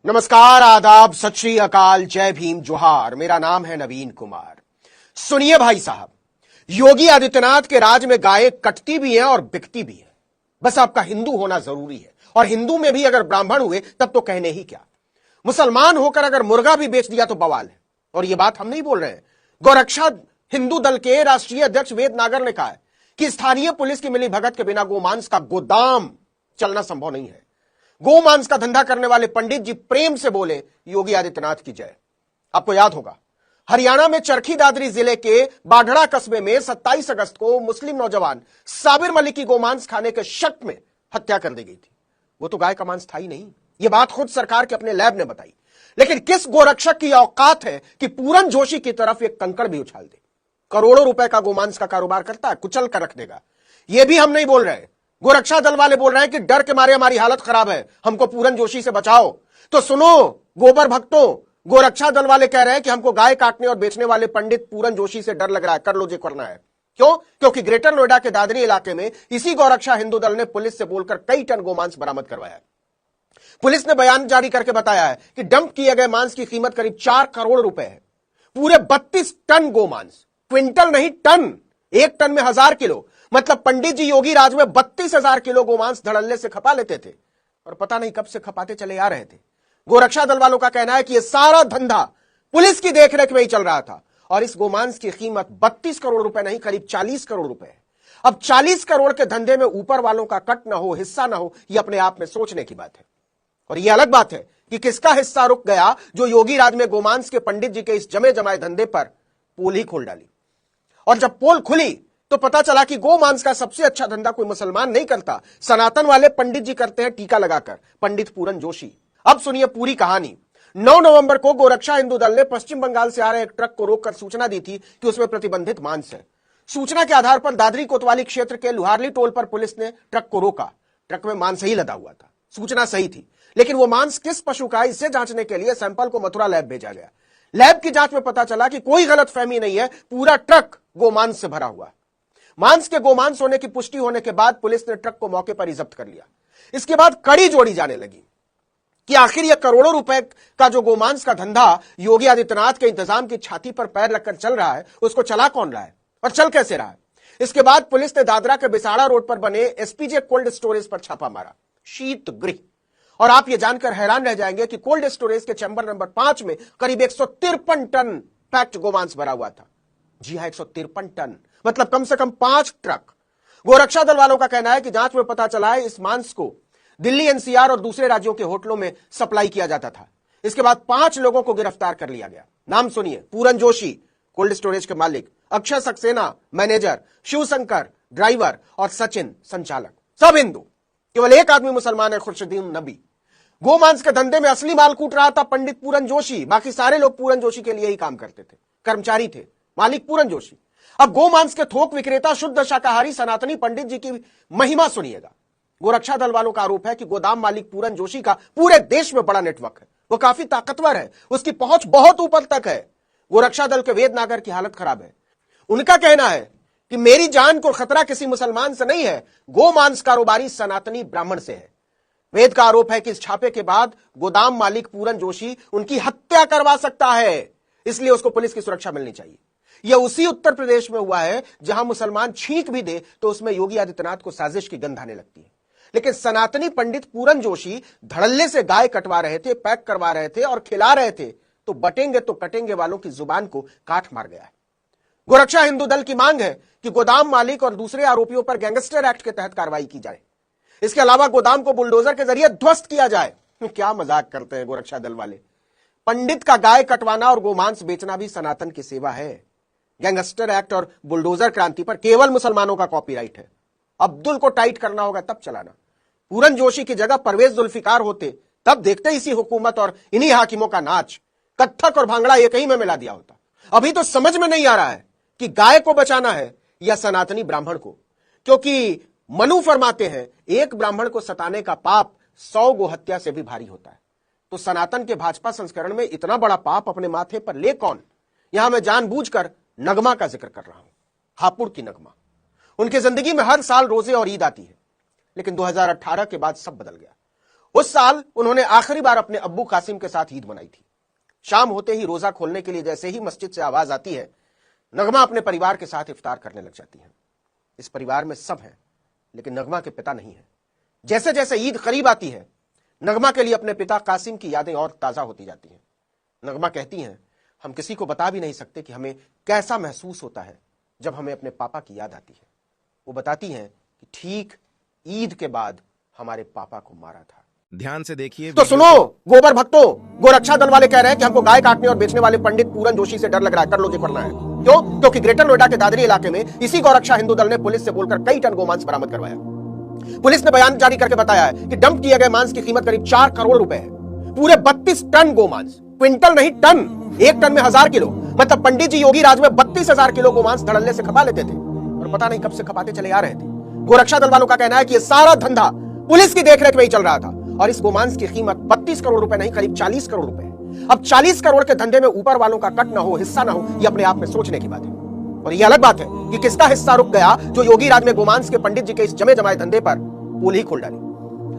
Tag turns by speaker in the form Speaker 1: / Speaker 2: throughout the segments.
Speaker 1: नमस्कार, आदाब, सत श्री अकाल, जय भीम, जोहार। मेरा नाम है नवीन कुमार। सुनिए भाई साहब, योगी आदित्यनाथ के राज में गायें कटती भी हैं और बिकती भी हैं। बस आपका हिंदू होना जरूरी है, और हिंदू में भी अगर ब्राह्मण हुए तब तो कहने ही क्या। मुसलमान होकर अगर मुर्गा भी बेच दिया तो बवाल है। और यह बात हम नहीं बोल रहे हैं, गौरक्षा हिंदू दल के राष्ट्रीय अध्यक्ष वेद नागर ने कहा है कि स्थानीय पुलिस की मिलीभगत के बिना गोमांस का गोदाम चलना संभव नहीं है। गोमांस का धंधा करने वाले पंडित जी प्रेम से बोले, योगी आदित्यनाथ की जय। आपको याद होगा, हरियाणा में चरखी दादरी जिले के बाढ़ड़ा कस्बे में 27 अगस्त को मुस्लिम नौजवान साबिर मलिक की गोमांस खाने के शक में हत्या कर दी गई थी। वो तो गाय का मांस था ही नहीं। यह बात खुद सरकार के अपने लैब ने बताई। लेकिन किस गोरक्षक की औकात है कि पूरन जोशी की तरफ एक कंकड़ भी उछाल दे। करोड़ों रुपए का गोमांस का कारोबार करता है, कुचल कर रख देगा। यह भी हम नहीं बोल रहे, गोरक्षा दल वाले बोल रहे हैं कि डर के मारे हमारी हालत खराब है, हमको पूरन जोशी से बचाओ। तो सुनो गोबर भक्तों, गोरक्षा दल वाले कह रहे हैं कि हमको गाय काटने और बेचने वाले पंडित पूरन जोशी से डर लग रहा है, कर लो जो करना है। क्यों? क्योंकि ग्रेटर नोएडा के दादरी इलाके में इसी गौरक्षा हिंदू दल ने पुलिस से बोलकर कई टन गोमांस बरामद करवाया है। पुलिस ने बयान जारी करके बताया है कि डंप किए गए मांस की कीमत करीब 4 करोड़ रुपए है। पूरे 32 टन गोमांस, क्विंटल नहीं टन। एक टन में 1000 किलो, मतलब पंडित जी योगी राज में 32,000 किलो गोमांस धड़ल्ले से खपा लेते थे, और पता नहीं कब से खपाते चले आ रहे थे। गोरक्षा दल वालों का कहना है कि यह सारा धंधा पुलिस की देखरेख में ही चल रहा था, और इस गोमांस की कीमत 32 करोड़ रुपए नहीं, करीब 40 करोड़ रुपए है। अब 40 करोड़ के धंधे में ऊपर वालों का कट ना हो, हिस्सा ना हो, यह अपने आप में सोचने की बात है। और यह अलग बात है कि किसका हिस्सा रुक गया जो योगी राज में गोमांस के पंडित जी के इस जमे जमाए धंधे पर पोल ही खोल डाली। और जब पोल खुली तो पता चला कि गोमांस का सबसे अच्छा धंधा कोई मुसलमान नहीं करता, सनातन वाले पंडित जी करते हैं, टीका लगाकर, पंडित पूरन जोशी। अब सुनिए पूरी कहानी। 9 नवंबर को गोरक्षा हिंदू दल ने पश्चिम बंगाल से आ रहे एक ट्रक को रोककर सूचना दी थी कि उसमें प्रतिबंधित मांस है। सूचना के आधार पर दादरी कोतवाली क्षेत्र के लुहारली टोल पर पुलिस ने ट्रक को रोका। ट्रक में मांस ही लदा हुआ था, सूचना सही थी, लेकिन वो मांस किस पशु का, इसे जांचने के लिए सैंपल को मथुरा लैब भेजा गया। लैब की जांच में पता चला कि कोई गलतफहमी नहीं है, पूरा ट्रक गोमांस से भरा हुआ। मांस के गोमांस होने की पुष्टि होने के बाद पुलिस ने ट्रक को मौके पर ही जब्त कर लिया। इसके बाद कड़ी जोड़ी जाने लगी कि आखिर यह करोड़ों रुपए का जो गोमांस का धंधा योगी आदित्यनाथ के इंतजाम की छाती पर पैर रखकर चल रहा है, उसको चला कौन रहा है और चल कैसे रहा है। इसके बाद पुलिस ने दादरा के बिसाड़ा रोड पर बने एसपीजे कोल्ड स्टोरेज पर छापा मारा, शीत गृह। और आप यह जानकर हैरान रह जाएंगे कि कोल्ड स्टोरेज के चैम्बर नंबर 5 में करीब 153 टन पैक्ड गोमांस भरा हुआ था। जी हां, 153 टन, मतलब कम से कम 5 ट्रक। गोरक्षा दल वालों का कहना है कि जांच में पता चला है इस मांस को दिल्ली, एनसीआर और दूसरे राज्यों के होटलों में सप्लाई किया जाता था। इसके बाद 5 लोगों को गिरफ्तार कर लिया गया। नाम सुनिए, पूरन जोशी कोल्ड स्टोरेज के मालिक, अक्षय सक्सेना मैनेजर, शिवशंकर ड्राइवर और सचिन संचालक, सब हिंदू। केवल एक आदमी मुसलमान है, खुर्शीद्दीन नबी। गोमांस के धंधे में असली माल कूट रहा था पंडित पूरन जोशी, बाकी सारे लोग पूरन जोशी के लिए ही काम करते थे, कर्मचारी थे, मालिक पूरन जोशी। अब गोमांस के थोक विक्रेता शुद्ध शाकाहारी सनातनी पंडित जी की महिमा सुनिएगा। गोरक्षा दल वालों का आरोप है कि गोदाम मालिक पूरन जोशी का पूरे देश में बड़ा नेटवर्क है, वो काफी ताकतवर है, उसकी पहुंच बहुत ऊपर तक है। गोरक्षा दल के वेद नागर की हालत खराब है। उनका कहना है कि मेरी जान को खतरा किसी मुसलमान से नहीं है, गोमांस कारोबारी सनातनी ब्राह्मण से है। वेद का आरोप है कि इस छापे के बाद गोदाम मालिक पूरन जोशी उनकी हत्या करवा सकता है, इसलिए उसको पुलिस की सुरक्षा मिलनी चाहिए। यह उसी उत्तर प्रदेश में हुआ है जहां मुसलमान छींक भी दे तो उसमें योगी आदित्यनाथ को साजिश की गंध आने लगती है। लेकिन सनातनी पंडित पूरन जोशी धड़ल्ले से गाय कटवा रहे थे, पैक करवा रहे थे और खिला रहे थे, तो बटेंगे तो कटेंगे वालों की जुबान को काट मार गया है। गोरक्षा हिंदू दल की मांग है कि गोदाम मालिक और दूसरे आरोपियों पर गैंगस्टर एक्ट के तहत कार्रवाई की जाए। इसके अलावा गोदाम को बुलडोजर के जरिए ध्वस्त किया जाए। क्या मजाक करते हैं गोरक्षा दल वाले। पंडित का गाय कटवाना और गोमांस बेचना भी सनातन की सेवा है। गैंगस्टर एक्ट और बुलडोजर क्रांति पर केवल मुसलमानों का कॉपीराइट है। अब्दुल को टाइट करना होगा तब चलाना। पूरन जोशी की जगह परवेज जुल्फिकार होते तब देखते इसी हुकूमत और इन्हीं हाकिमों का नाच। कत्थक और भांगड़ा एक ही में मिला दिया होता। अभी तो समझ में नहीं आ रहा है कि गाय को बचाना है या सनातनी ब्राह्मण को, क्योंकि मनु फरमाते हैं एक ब्राह्मण को सताने का पाप 100 गोहत्या से भी भारी होता है। तो सनातन के भाजपा संस्करण में इतना बड़ा पाप अपने माथे पर ले कौन। यहां मैं जानबूझकर नगमा का जिक्र कर रहा हूं, हापुड़ की नगमा। उनकी जिंदगी में हर साल रोजे और ईद आती है, लेकिन 2018 के बाद सब बदल गया। उस साल उन्होंने आखिरी बार अपने अब्बू कासिम के साथ ईद मनाई थी। शाम होते ही रोजा खोलने के लिए जैसे ही मस्जिद से आवाज आती है, नगमा अपने परिवार के साथ इफ्तार करने लग जाती है। इस परिवार में सब हैं, लेकिन नगमा के पिता नहीं है। जैसे जैसे ईद करीब आती है, नगमा के लिए अपने पिता कासिम की यादें और ताजा होती जाती हैं। नगमा कहती हैं, हम किसी को बता भी नहीं सकते कि हमें कैसा महसूस होता है जब हमें अपने पापा की याद आती है। वो बताती हैं कि ठीक ईद के बाद हमारे पापा को मारा था।
Speaker 2: ध्यान से देखिए
Speaker 1: तो सुनो गोबर भक्तों, गोरक्षा दल वाले कह रहे हैं कि हमको गाय काटने और बेचने वाले पंडित पूरन जोशी से डर लग रहा है, कर लो जो करना है। क्यों? क्योंकि ग्रेटर नोएडा के दादरी इलाके में इसी गोरक्षा हिंदू दल ने पुलिस से बोलकर कई टन गोमांस बरामद करवाया। पुलिस ने बयान जारी करके बताया है कि डंप किए गए मांस की कीमत करीब 4 करोड़ रुपए है। पूरे 32 टन गोमांस, क्विंटल नहीं टन, 1 टन में 1000 किलो, मतलब पंडित जी योगी राज में 32,000 किलो गोमांस धड़ल्ले से खपा लेते थे और पता नहीं कब से खपाते चले आ रहे थे। गोरक्षा दल वालों का कहना है कि यह सारा धंधा पुलिस की देखरेख में ही चल रहा था और इस गोमांस की कीमत 32 करोड़ रुपए नहीं, करीब 40 करोड़ रुपए है। अब 40 करोड़ के धंधे में ऊपर वालों का कट ना हो, हिस्सा ना हो, यह अपने आप में सोचने की बात है। और यह अलग बात है कि किसका हिस्सा रुक गया जो योगी राज में गोमांस के पंडित जी के इस जमे जमाए धंधे पर पोल ही खोल डाली।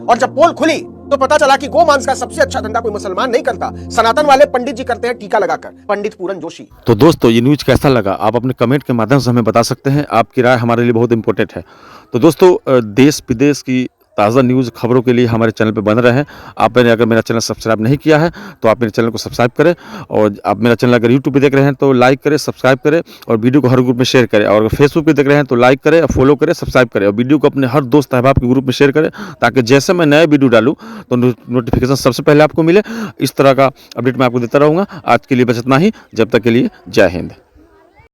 Speaker 1: और जब पोल खुली तो पता चला कि गोमांस का सबसे अच्छा धंधा कोई मुसलमान नहीं करता, सनातन वाले पंडित जी करते हैं टीका लगाकर, पंडित पूरन जोशी।
Speaker 3: तो दोस्तों ये न्यूज़ कैसा लगा आप अपने कमेंट के माध्यम से हमें बता सकते हैं। आपकी राय हमारे लिए बहुत इंपॉर्टेंट है। तो दोस्तों देश विदेश की ताज़ा न्यूज़ खबरों के लिए हमारे चैनल पर बने रहें। आपने अगर मेरा चैनल सब्सक्राइब नहीं किया है तो आप मेरे चैनल को सब्सक्राइब करें, और आप मेरा चैनल अगर यूट्यूब पे देख रहे हैं तो लाइक करें, सब्सक्राइब करें, और वीडियो को हर ग्रुप में शेयर करें। और अगर फेसबुक पे देख रहे हैं तो लाइक करें, फॉलो करें, सब्सक्राइब करें, और वीडियो को अपने हर दोस्त अहबाब के ग्रुप में शेयर करें, ताकि जैसे मैं नए वीडियो डालूँ तो नोटिफिकेशन सबसे पहले आपको मिले। इस तरह का अपडेट मैं आपको देता रहूँगा। आज के लिए बस इतना ही, जब तक के लिए जय हिंद।